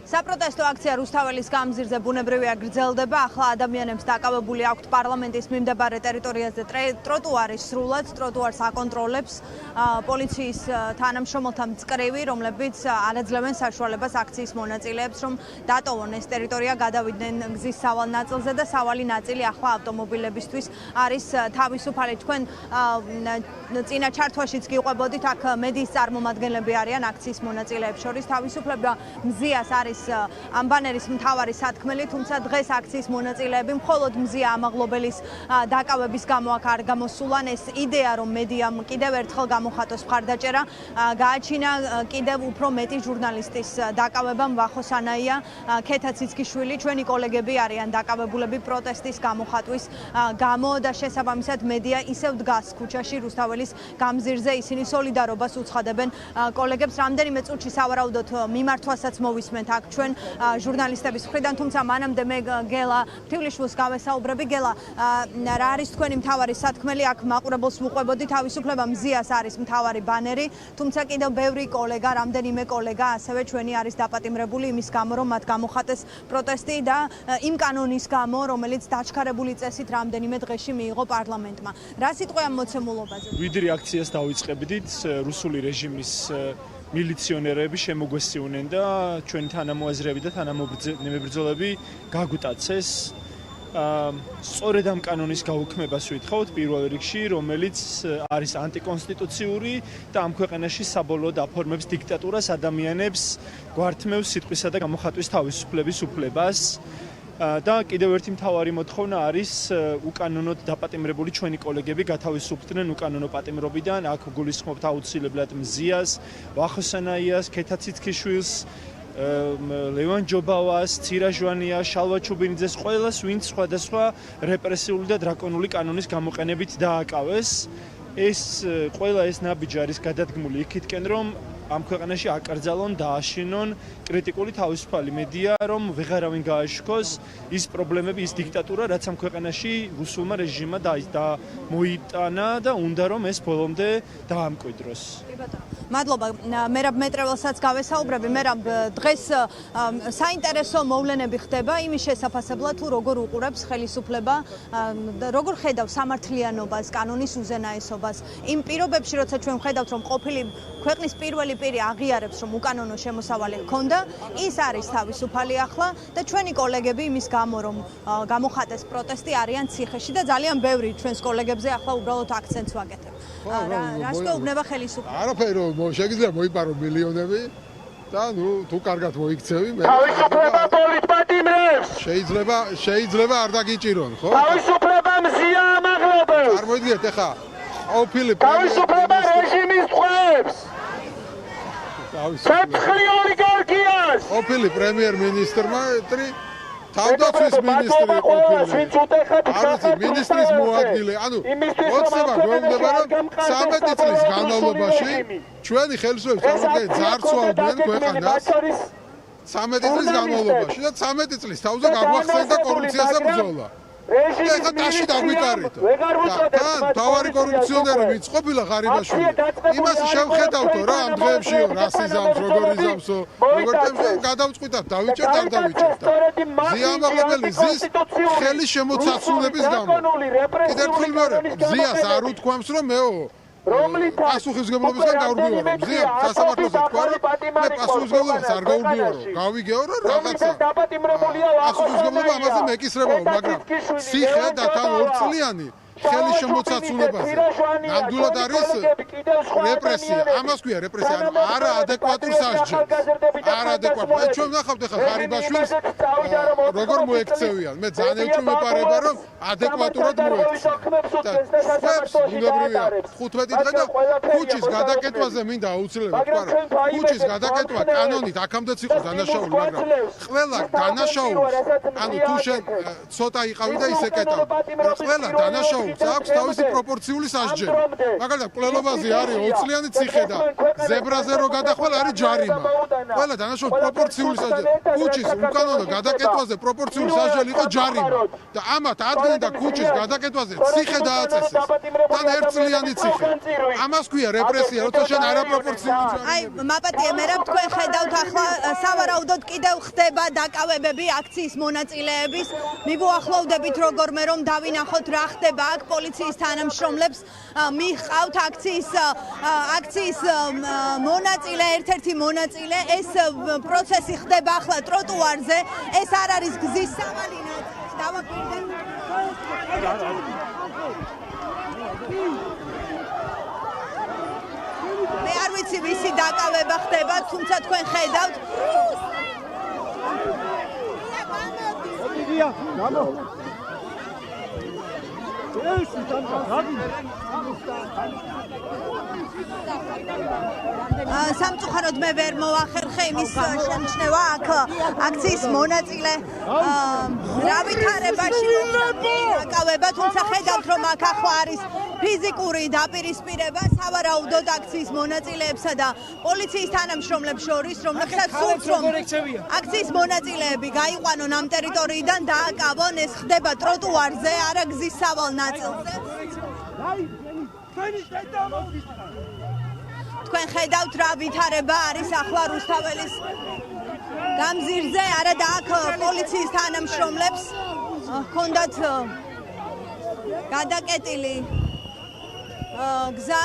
საპროტესტო აქცია რუსთაველის გამზირზე ბუნებრივია გრძელდება. ახლა ადამიანებს დაკავებული აქვთ პარლამენტის მიმდებარე ტერიტორიაზე ტროტუარი სრულად, ტროტუარს აკონტროლებს პოლიციის თანამშრომელთა მწკრივი, რომლებიც არაძლევენ საშუალებას აქციის მონაწილეებს, რომ დატოვონ ეს ტერიტორია, გადავიდნენ გზის სავალ ნაწილზე და სავალი ნაწილი ახლა ავტომობილებისთვის არის თავისუფალი. თქვენ წინა ჩართვაშიც გიყვებოდით, აქ მედიის წარმომადგენლები არიან აქციის მონაწილეებს შორის. თავისუფლება მზიას არის ამ ბანერის მთავარი სათქმელი, თუმცა დღეს აქციის მონაწილეები მხოლოდ მზია ამაღლობელის დაკავების გამო აქ არ გამოსულან. ეს იდეა, რომ მედიამ კიდევ ერთხელ გამოხატოს მხარდაჭერა, გააჩინა კიდევ უფრო მეტი ჟურნალისტის დაკავება. ვახოსანაია, ქეთა ციცქიშვილი, ჩვენი კოლეგები არიან დაკავებულები პროტესტის გამოხატვის გამო და შესაბამისად მედია ისევ დგას ქუჩაში რუსთაველის გამზირზე. ისინი სოლიდარობას უცხადებენ კოლეგებს. რამდენიმე წუთში სავარაუდოდ მიმართვასაც მოვისმენთ აქ ჩვენ ჟურნალისტების მხრიდან, თუმცა მანამდე მე გელა თბილისშვილს გავესაუბრები. გელა, რა არის თქვენი მთავარი სათქმელი? აქ მაყურებელს ვუყვებოდი, თავისუფლება მზიას არის მთავარი ბანერი, თუმცა კიდევ ბევრი კოლეგა, რამდენიმე კოლეგა ასევე ჩვენი არის დაპატიმრებული იმის გამო, რომ მათ გამოხატეს პროტესტი და იმ კანონის გამო, რომელიც დაჩქარებული წესით რამდენიმე დღეში მიიღო პარლამენტმა. რა სიტყვა ამ მოცემულობაზე? ვიდრე აქციას დავიწყებდით, რუსული რეჟიმის მილიციონერები შემოგვესიუნენ და ჩვენი თანამოაზრეები და თანამებრძოლები გაგვიტაცეს. სწორედ ამ კანონის გაუქმებას ვითხოვთ პირველ რიგში, რომელიც არის ანტიკონსტიტუციური და ამ ქვეყანაში საბოლოოდ აფორმებს დიქტატურას, ადამიანებს გვართმევს სიტყვისა და გამოხატვის თავისუფლების უფლებას. და კიდევ ერთი მთავარი მოთხოვნა არის უკანონოდ დაპატიმრებული ჩვენი კოლეგები გათავისუფლდნენ უკანონო პატიმრობიდან. აქ გულისხმობთ აუცილებლად მზიას, ვახოსანაიას, ქეთა ციცქიშვილს, ლევან ჯობავას, ცირა ჟვანიას, შალვა ჩუბინიძეს, ყველას, ვინც სხვადასხვა რეპრესიული და დრაკონული კანონის გამოყენებით დააკავეს. ეს ყველა ეს ნაბიჯი არის გადადგმული იქითკენ, რომ ამ ქვეყანაში აკრძალონ და აშინონ კრიტიკული თავისუფალი მედია, რომ ვეღარავინ გააშქოს ის პრობლემები, ის დიქტატურა, რაც ამ ქვეყანაში რუსულმა რეჟიმმა მოიტანა და უნდა რომ ეს ბოლომდე დაამკვიდროს. მადლობა. მერაბ მეტრეველსაც გავესაუბრები. მერაბ, დღეს საინტერესო მოვლენები ხდება იმის შესაფასებლად, თუ როგორ უყურებს ხელისუფლება, როგორ ხედავს სამართლიანობას, კანონის უზენაესობას. იმ პირობებში, როცა ჩვენ ვხედავთ, რომ ყოფილი ქვეყნის პირველი პირი აღიარებს, რომ უკანონო შემოსავალი ჰქონდა, ის არის თავისუფალი ახლა და ჩვენი კოლეგები იმის გამო, რომ გამოხატეს პროტესტი, არიან ციხეში და ძალიან ბევრი ჩვენს კოლეგებზე ახლა უბრალოდ აქცენტს ვაკეთებ. რას გვეუბნება ხელისუფლება? არაფერი, შეგიძლია მოიპარო მილიონები და თუ კარგად მოიქცევი, თავისუფლება პოლიტპატიმრებს. შეიძლება არ დაგიჭირონ, ხო? თავისუფლება მზია ამაღლობელს. წარმოიდგინეთ ახლა ყოფილი თავისუფლება რეჟიმის ტყვეებს. ცეცხლი ოლიგარქიას. ყოფილი პრემიერ-მინისტრმა თავდაცვის მინისტრი ყოფილი მინისტრის მოადგილე. მოცემა გვეუბნება, რომ 13 წლის განმავლობაში ჩვენი ხელისუფლების წარმომადგენლები ძარცვავდნენ ქვეყანას 13 წლის განმავლობაში და 13 წლის თავზე გაგვახსენდა კორუფციასა ბრძოლა. ეხლა ტაში დაგვიკარით. თავარი კორუფციონერი ვინც ყოფილა ღარიბაშვილი. იმას შევხედავთო რა ამ დღეებშიო რასიზმს, როგორ იზამსო, როგორ გადავწყვიტავთ, დავიჭერთ არ დავიჭერთ. მზია ამაღლებელი ზის ხელის შემოცაცულების გამო. კიდევ ერთხელ მეორე, მზიას არ უთქვამს რომ მეო პასუხისმგებლობისგან გაურბივარო. მზია სასამართლოზე თქვა რომ მე პასუხისმგებლობას არ გაურბივარო. გავიგეო რომ რაღაცა პასუხისმგებლობა ამაზე მეკისრებაო, მაგრამ ციხე და თან 2 წლიანი ხელის შემოცაცულებაზე ნამდვილად არის რეპრესია. ამას ქვია რეპრესია, ანუ არაადეკვატურ სასჯელს. არაადეკვატურ. ჩვენ ვნახავთ ახლა ღარიბაშვილს როგორ მოექცევიან. მე ძალიან ევჭვმეპარება რომ ადეკვატურად მოექცია. და ხებს ბუნებრივია 15 დღე და ქუჩის გადაკეთვაზე მინდა აუცილებლად თქვა რომ ქუჩის გადაკეთვა კანონით აქამდეც იყო დანაშაული, მაგრამ ყველა დანაშაულს, ანუ თუ შენ ცოტა იყავი და ისე კეტავდი, მაგრამ ყველა დანაშაულს მუშაობს, აქვს თავისი პროპორციული სასჯელი. მაგალითად, კვლელობაზე არის 20-წლიანი ციხე და ზებრაზე რო გადახვალ არის ჯარიმა. ყველა დანაშაულს პროპორციული სასჯელი. ქუჩის უკანონო გადაკეთვაზე პროპორციული სასჯელი იყო ჯარიმა და ამათ ადგენდა ქუჩის გადაკეთვაზე ციხე დააწესეს. თან 1-წლიანი ციხე. ამას ქვია რეპრესია, როცა შენ არაპროპორციული ჯარიმა. აი, მაპატიე მერაბ, თქვენ ხედავთ ახლა სავარაუდოდ კიდევ ხდება დაკავებები აქციის მონაწილეების. მიგუახლოვდებით როგორმე რომ დავინახოთ რა ხდება აქ პოლიციის თანამშრომლებს მიხავთ აქციის მონაწილე, ერთ-ერთი მონაწილე. ეს პროცესი ხდება ახლა ტროტუარზე. ეს არ არის გზის სამალი ნაწილი. დავაკვირდეთ. მე არ ვიცი ვისი დაკავება ხდება, თუმცა თქვენ ხედავთ. სამწუხაროდ მე ვერ მოვახერხე იმის შემჩნევა აქ აქციის მონაწილე რა ვითარებაში დაკავება, თუმცა ხედავთ რომ აქ ახლა არის ფიზიკური დაპირისპირება სავარაუდოდ აქციის მონაწილეებსა და პოლიციის თანამშრომლებს შორის, რომლებსაც სურთ რომ აქციის მონაწილეები გაიყვანონ ამ ტერიტორიიდან, დააკავონ. ეს ხდება ტროტუარზე, არა გზის სავალ ნაწილზე. თქვენ ხედავთ რა ვითარება არის ახლა რუსთაველის გამზირზე, არა და აქ პოლიციის თანამშრომლებს ჰქონდათ გადაკეტილი გზა.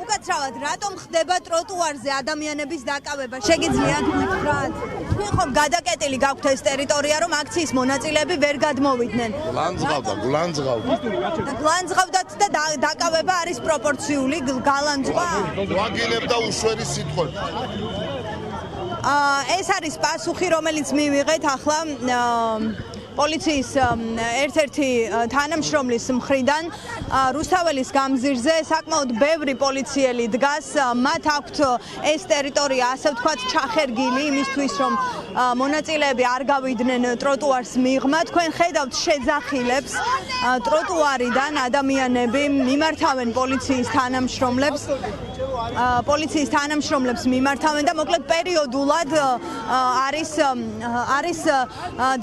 უკაცრავად რატომ ხდება ტროტუარზე ადამიანების დაკავება? შეგიძლიათ გითხრათ? თქვენ ხომ გადაკეტილი გაქვთ ეს ტერიტორია, რომ აქციის მონაწილეები ვერ გადმოვიდნენ? გლანძღავდათ და დაკავება არის პროპორციული, გალანძღვა? ვაგილებდა უშვერი სიტყვები. ეს არის პასუხი, რომელიც მივიღეთ ახლა პოლიციის ერთ-ერთი თანამშრომლის მხრიდან. რუსთაველის გამზირზე საკმაოდ ბევრი პოლიციელი დგას. მათ აქვთ ეს ტერიტორია, ასე ვთქვათ, ჩახერგილი იმისთვის, რომ მონაწილეები არ გავიდნენ ტროტუარს მიღმა. თქვენ ხედავთ შეძახილებს ტროტუარიდან ადამიანები მიმართავენ პოლიციის თანამშრომლებს მიმართავენ და მოკლედ პერიოდულად არის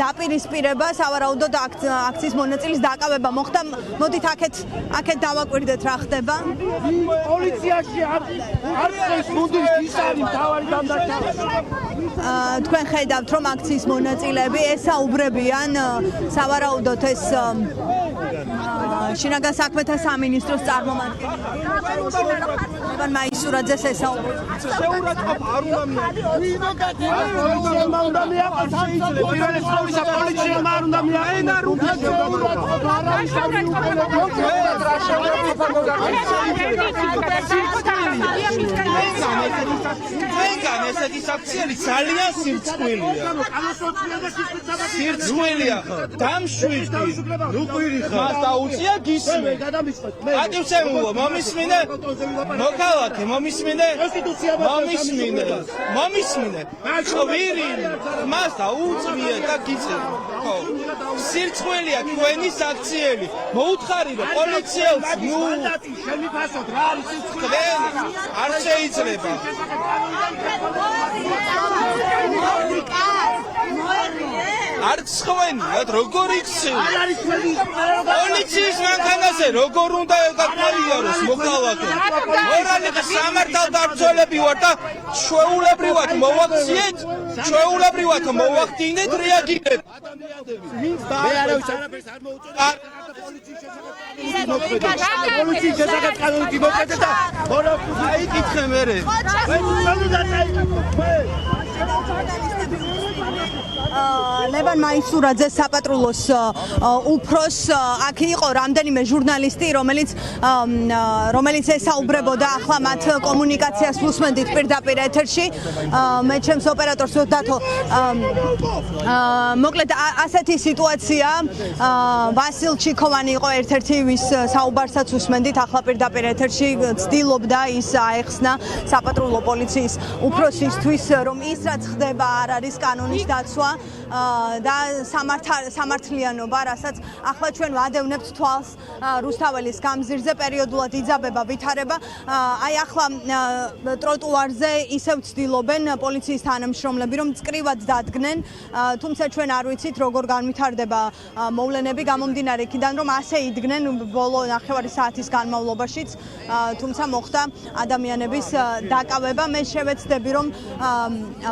დაპირისპირება, სავარაუდოდ აქციის მონაწილის დაკავება მოხდა. მოდით აქეთ დავაკვირდეთ რა ხდება. პოლიციაში არ წეს მუნდის ისარი თავარი დამდაკავება. თქვენ ხედავთ რომ აქციის მონაწილეები ესაუბრებიან სავარაუდოდ ეს შინაგან საქმეთა სამინისტროს წარმომადგენელი მაისურაძეს ესაუბრებიან. შეურაცხყოფ არ უნდა ესეთი საქციელი ძალიან სირცხვილია. სირცხვილია ხო? დამშვიდი. ნუ ყვირი ხარ. მას დაუწია გისმე. ატივცემულო, მომისმინე? მოქალაქე, მომისმინე? მომისმინე. ყვირი. მას დაუწია და გისმე. ხო. სირცხვილია თქვენი საქციელი. მოუთხარივე პოლიციელს, ნუ შემიფასოთ რა არის სირცხვილი. არ შეიძლება. არც ხვენიათ როგორ იქცევ პოლიციის მანქანაზე როგორ უნდა გაყვიაროს მოქალაქე მორალი და სამართალდამცველები ვარ და ჩვეულებრივად მოვაქციეთ ჩვეულებრივად მოვახდინეთ რეაგირებ მე არავის არაფერს არ მოუწოდა პოლიციის შესახებ კანონით იმოქმედე და აიკითხე მერე ლევან მაისურაძე საპატრულოს უფროს აქ იყო რამდენიმე ჟურნალისტი რომელიც ესაუბრებოდა ახლა მათ კომუნიკაციას უსმენდით პირდაპირ ეთერში მე ჩემს ოპერატორს ვთქვათ მოკლედ ასეთი სიტუაცია ვასილ ჩიქოვანი იყო ერთ-ერთი ვის საუბარსაც უსმენდით ახლა პირდაპირ ეთერში ცდილობდა ის აეხსნა საპატრულო პოლიციის უფროსისთვის რომ ის რაც ხდება არ არის კანონის დაცვა და სამართლიანობა, რასაც ახლა ჩვენ ვადევნებთ თვალს რუსთაველის გამზირზე პერიოდულად იძაბება ვითარება. აი ახლა ტროტუარზე ისევ ცდილობენ პოლიციის თანამშრომლები რომ წკრივად დადგნენ, თუმცა ჩვენ არ ვიცით როგორ განვითარდება მოვლენები გამომდინარე იქიდან რომ ასე იდგნენ ბოლო ნახევარი საათის განმავლობაშიც, თუმცა მოხდა ადამიანების დაკავება. მე შევეცდები რომ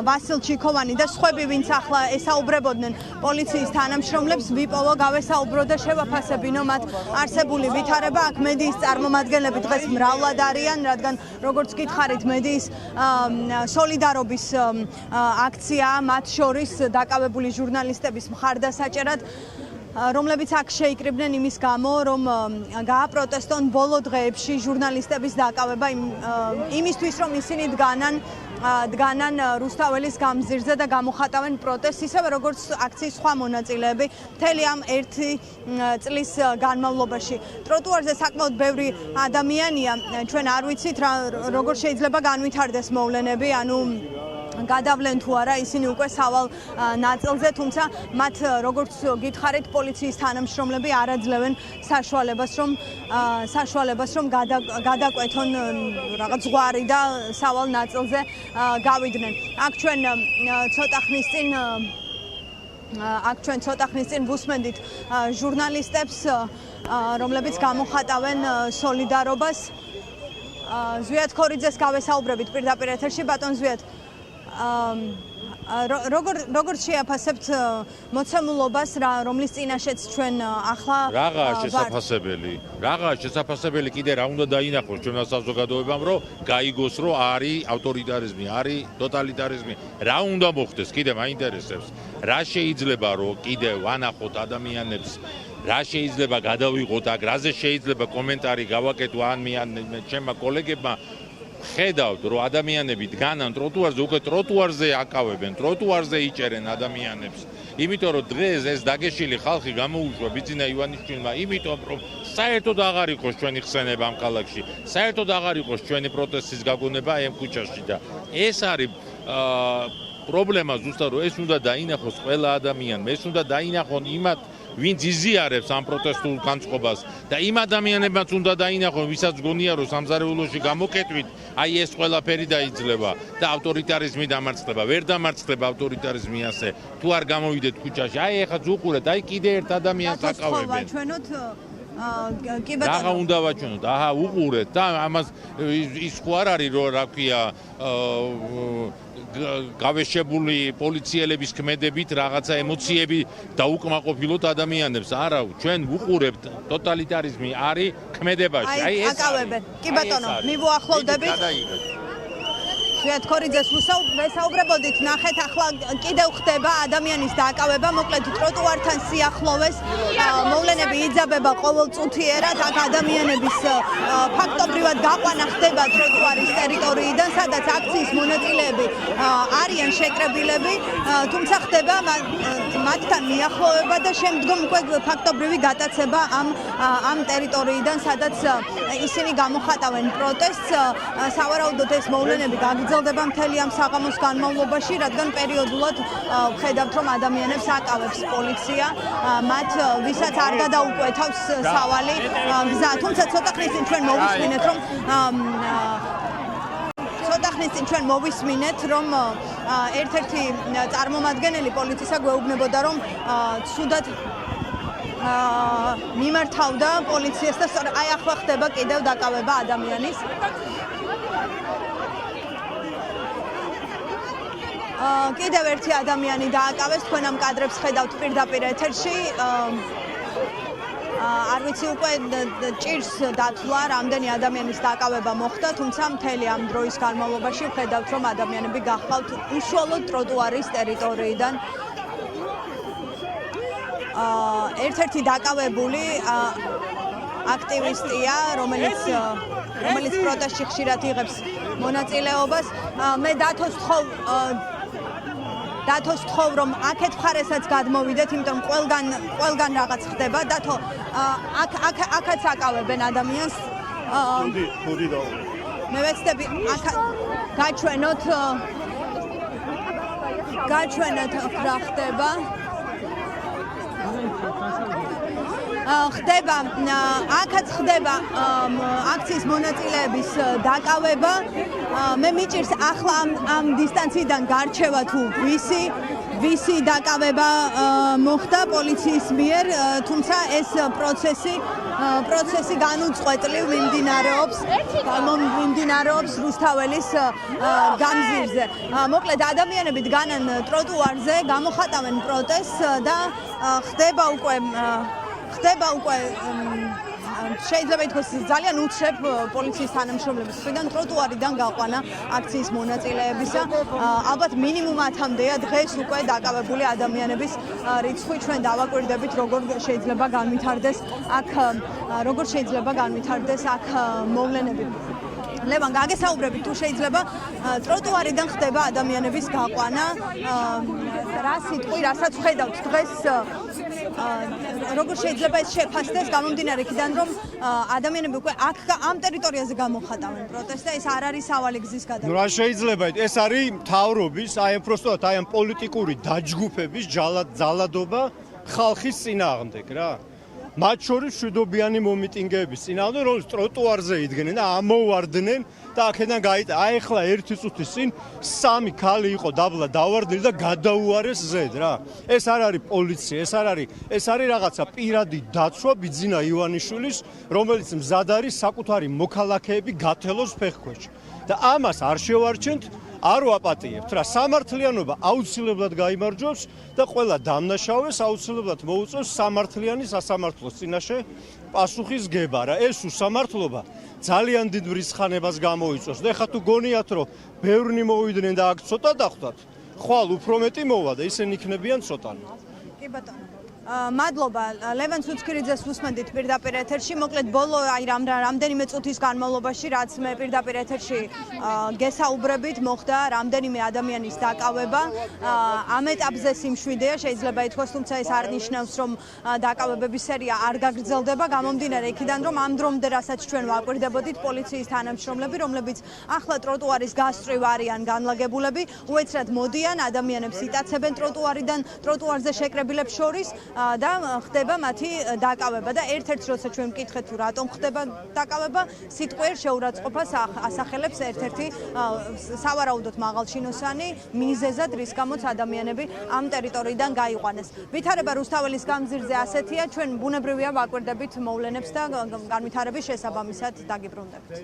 ვასილ ჩიქოვანი და სხვები ვინც ახლა ესაუბრებოდნენ პოლიციის თანამშრომლებს ვიპოვო გავესაუბრო და შევაფასებინო მათ არსებული ვითარება. აქ მედიის წარმომადგენლები დღეს მრავლად არიან, რადგან როგორც გითხარით მედიის სოლიდარობის აქცია მათ შორის დაკავებული ჟურნალისტების მხარდასაჭერად, რომლებიც აქ შეიკრიბნენ იმის გამო, რომ გააპროტესტონ ბოლო დღეებში ჟურნალისტების დაკავება იმისთვის, რომ ისინი დგანან რუსთაველის გამზირზე და გამოხატავენ პროტესტს, ისევე როგორც აქციის სხვა მონაწილეები მთელი ამ ერთი წლის განმავლობაში. ტროტუარზე საკმაოდ ბევრი ადამიანია, ჩვენ არ ვიცით როგორ შეიძლება განვითარდეს მოვლენები, ანუ გადავლენ თუ არა ისინი უკვე სავალ ნაწილზე, თუმცა მათ როგორც გითხარით პოლიციის თანამშრომლები არ აძლევენ საშუალებას რომ გადაკვეთონ რაღაც ზღვარი და სავალ ნაწილზე გავიდნენ. აქ ჩვენ ცოტა ხნის წინ ვუსმენდით ჟურნალისტებს, რომლებიც გამოხატავენ სოლიდარობას. ზვიად ქორიძეს გავესაუბრებით პირდაპირ ეთერში. ბატონ ზვიად, როგორ შეაფასებთ მოცემულობას, რომლის წინაშეც ჩვენ ახლა რაღაცა შესაძაფასებელი კიდე რა უნდა დაინახოს ჩვენმა საზოგადოებამ, რომ გაიგოს, რომ არის ავტორიტარიზმი, არის ტოტალიტარიზმი, რა უნდა მოხდეს, კიდე მაინტერესებს, რა შეიძლება რომ კიდე ვანახოთ ადამიანებს, რა შეიძლება გადავიღოთ აქ, რაზე შეიძლება კომენტარი გავაკეთო ჩემმა კოლეგებმა. ხედავთ რომ ადამიანები დგანან ტროტუარზე, უკვე ტროტუარზე აკავებენ, ტროტუარზე იჭერენ ადამიანებს. იმიტომ რომ დღეს ეს დაგეშილი ხალხი გამოუშვა ბიძინა ივანიშვილმა, იმიტომ რომ საერთოდ აღარ იყოს ჩვენი ხსენება ამ ქალაქში, საერთოდ აღარ იყოს ჩვენი პროტესტის გაგონება ამ ქუჩაში და ეს არის პრობლემა ზუსტად, რომ ეს უნდა დაინახოს ყველა ადამიანმა, ეს უნდა დაინახონ იმათ ვინც იზიარებს ამ პროტესტულ განწყობას და იმ ადამიანებმაც უნდა დაინახონ, ვისაც გონია რომ სამზარეულოში გამოკეტვით, აი ეს ყველაფერი დაიძლება და ავტორიტარიზმი დამარცხდება. ვერ დამარცხდება ავტორიტარიზმი ასე, თუ არ გამოვიდეთ ქუჩაში. აი ეხლა უყურეთ, აი კიდე ერთ ადამიანს აკავებენ. რა უნდა ვაჩვენოთ? აჰა, უყურეთ და ამას ის ხო არ არის რომ რა ქვია გავეშებული პოლიციელების ქმედებით რაღაცა ემოციები დაუკმაყოფილოთ ადამიანებს. არა, ჩვენ ვუყურებთ ტოტალიტარიზმი არის ქმედებაში. აი ეს აკავებენ. კი ბატონო, მივუახლოვდებით. ზვიად ქორიძეს ვესაუბრებოდით, ნახეთ ახლა კიდევ ხდება ადამიანის დაკავება, მოკლედ ტროტუართან სიახლოვეს მოვლენები იძაბება ყოველწუთიერად, აქ ადამიანების ფაქტობრივად გაყვანა ხდება ტროტუარის ტერიტორიიდან, სადაც აქციის მონაწილეები არიან შეკრებილები, თუმცა ხდება მათთან მიახლოვება და შემდგომ უკვე ფაქტობრივი გატაცება ამ ტერიტორიიდან, სადაც ისინი გამოხატავენ პროტესტს. სავარაუდოდ ეს მოვლენები გაგრძელდება მთელი ამ საღამოს განმავლობაში, რადგან პერიოდულად ვხედავთ, რომ ადამიანებს აკავებს პოლიცია, მათ ვისაც არ გადაუკვეთავს სავალი გზა. თუმცა ცოტა ხნის წინ ჩვენ მოვისმინეთ, რომ ერთ-ერთი წარმომადგენელი პოლიციისა გვეუბნებოდა, რომ ცუდად მიმართავდა პოლიციას და აი ახლა ხდება კიდევ დაკავება ადამიანის. კიდევ ერთი ადამიანი დააკავეს, თქვენ ამ კადრებს ხედავთ პირდაპირ ეთერში. არ ვიცი უკვე ჭირს დათვლა, რამდენი ადამიანის დაკავება მოხდა, თუმცა მთელი ამ დროის განმავლობაში ვხედავთ, რომ ადამიანები გახლავთ უშუალოდ ტროტუარის ტერიტორიიდან. ერთ-ერთი დაკავებული აქტივისტია, რომელიც პროტესტში ხშირად იღებს მონაწილეობას. მე დათოს ვთხოვ, რომ აქეთ მხარესაც გადმოვიდეთ, იმიტომ რომ ყველგან რაღაც ხდება. დათო, აქაც აკავებენ ადამიანს. ხუდი და მე ვეცდები გაჩვენოთ გაჩვენეთ რა ხდება. ხდება აქაც ხდება აქციის მონაწილეების დაკავება. მე მიჭირს ახლა ამ დისტანციიდან გარჩევა თუ ვისი დაკავება მოხდა პოლიციის მიერ, თუმცა ეს პროცესი განუწყვეტლივ მიმდინარეობს რუსთაველის გამზირზე. მოკლედ ადამიანები დგანან ტროტუარზე, გამოხატავენ პროტესტს და ხდება უკვე შეიძლება ითქვას ძალიან უცებ პოლიციის თანამშრომლების მხრიდან ტროტუარიდან გაყვანა აქციის მონაწილეებისა. ალბათ მინიმუმ 10-მდეა დღეს უკვე დაკავებული ადამიანების რიცხვი. ჩვენ დავაკვირდებით როგორ შეიძლება განვითარდეს აქ მოვლენები. ლევან, გაგესაუბრებით თუ შეიძლება ტროტუარიდან ხდება ადამიანების გაყვანა. რა სიტყვი, რასაც ხედავთ დღეს როგორ შეიძლება ეს შეფასდეს გამომდინარე იქიდან რომ ადამიანები უკვე ამ ტერიტორიაზე გამოხატავენ პროტესტს და ეს არ არის სავალი გზის გადაღება. რა შეიძლება ეს არის მთავრობის უბრალოდ ამ პოლიტიკური დაჯგუფების ძალადობა ხალხის წინააღმდეგ რა. მათ შორის მშვიდობიანი მომიტინგეების წინააღმდეგ რომ ტროტუარზე იდგნენ და ამოვარდნენ და აქედან აი ახლა ერთი წუთის წინ 3 ქალი იყო დაბლა დავარდნილი და გადაუარეს ზედ რა. ეს არ არის პოლიცია, ეს არის რაღაცა პირადი დაცვა ბიძინა ივანიშვილის, რომელიც მზად არის საკუთარი მოქალაქეები გათელოს ფეხქვეშ. და ამას არ შევარჩენთ, არ ვაპატიებთ რა. სამართლიანობა აუცილებლად გაიმარჯვებს და ყველა დამნაშავეს აუცილებლად მოუწევს სამართლიანი სასამართლოს წინაშე პასუხისგება რა. ეს უსამართლობა ძალიან დიდ ვრისხანებას გამოიწვევს. და ეხლა თუ გონიათ რომ ბევრნი მოვიდნენ და აქ ცოტა დახვდათ, ხვალ უფრო მეტი მოვა და ისინი იქნებიან ცოტანი. კი ბატონო. მადლობა ლევან სუცქირიძეს უსმენდით პირდაპირ ეთერში. მოკლედ ბოლო რამდენიმე წუთის განმავლობაში რაც მე პირდაპირ ეთერში გესაუბრებით მოხდა რამდენიმე ადამიანის დაკავება. ამ ეტაპზე სიმშვიდეა შეიძლება ითქვას, თუმცა ეს არ ნიშნავს რომ დაკავებების სერია არ გაგრძელდება. გამომდინარე იქიდან რომ ამ დრომდე რასაც ჩვენ ვაკვირდებოდით პოლიციის თანამშრომლები, რომლებიც ახლა ტროტუარის გასწვრივ არიან განლაგებულები, უეცრად მოდიან, ადამიანებს იტაცებენ ტროტუარზე შეკრებილებს შორის და ხდება მათი დაკავება და ერთ-ერთ როცა ჩვენ მკითხეთ თუ რატომ ხდება დაკავება, სიტყვიერ შეურაცხყოფას ასახელებს ერთ-ერთი სავარაუდოდ მაღალჩინოსანი მიზეზად, რის გამოც ადამიანები ამ ტერიტორიიდან გაიყვანეს. ვითარება რუსთაველის გამზირზე ასეთია, ჩვენ ბუნებრივია ვაკვირდებით მოვლენებს და განვითარების შესაბამისად დაგიბრუნდებით.